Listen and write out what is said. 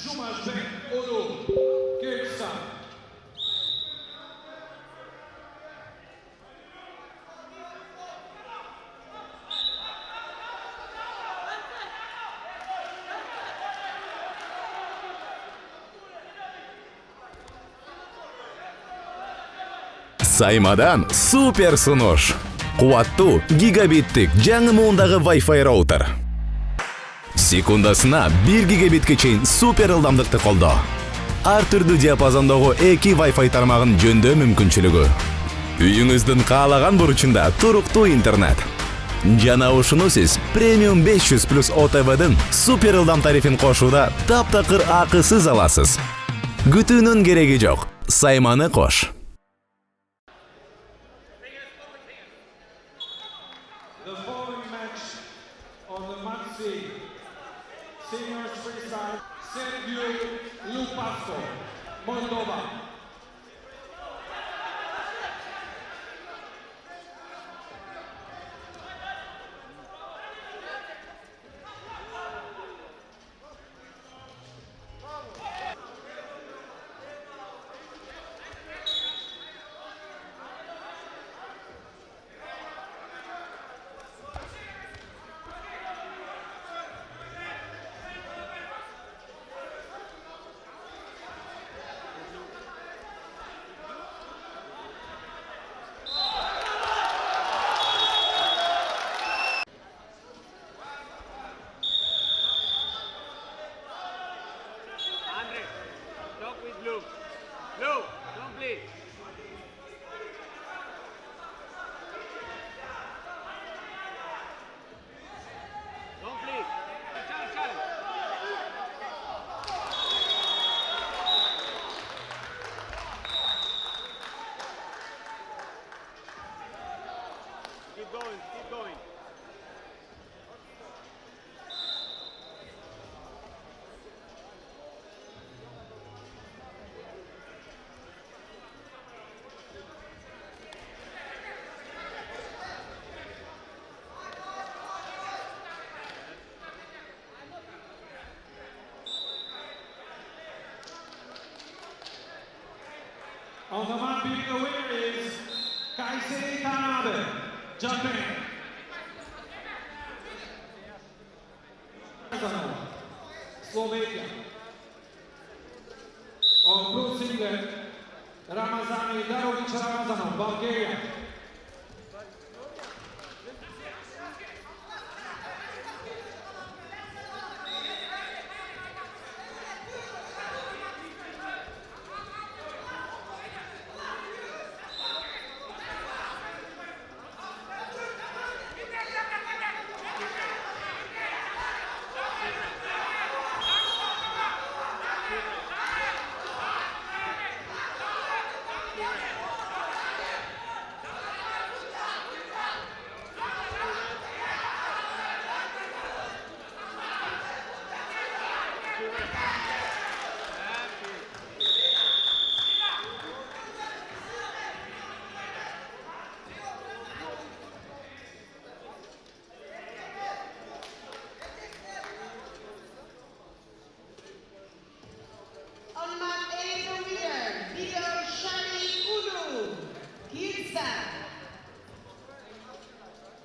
Jumazbek Ulu, Kyrgyzstan. Saymadan super sunush. Quvvatli gigabittlik жаңы muundagi Wi-Fi router. Sekundasына 1 гигабитке чейин супер ылдамдыкты колдоо. Ар түрдүү диапазондогу 2 Wi-Fi тармагын жөндөө мүмкүнчүлүгү. Үйүңүздүн каалаган бурчунда туруктуу интернет. Жана ушуну сиз премиум 500 плюс OTV'дин супер ылдам тарифин кошууда таптакыр акысыз аласыз. Күтүүнүн кереги жок. Сайманы кош. The following match on the Maxi Seniors Freestyle, Sergio Lupasco, Moldova. Andre, talk with Blue. Blue, don't play. Don't play. Challenge. Keep going. On the mat beating the winner is Kaisei Tanabe, Japan. Slovenia. On blue singlet, Ramazani Darovic Ramazanov, Bulgaria. On mat 8 winner, Vito Shani Ulu, Kyrgyzstan.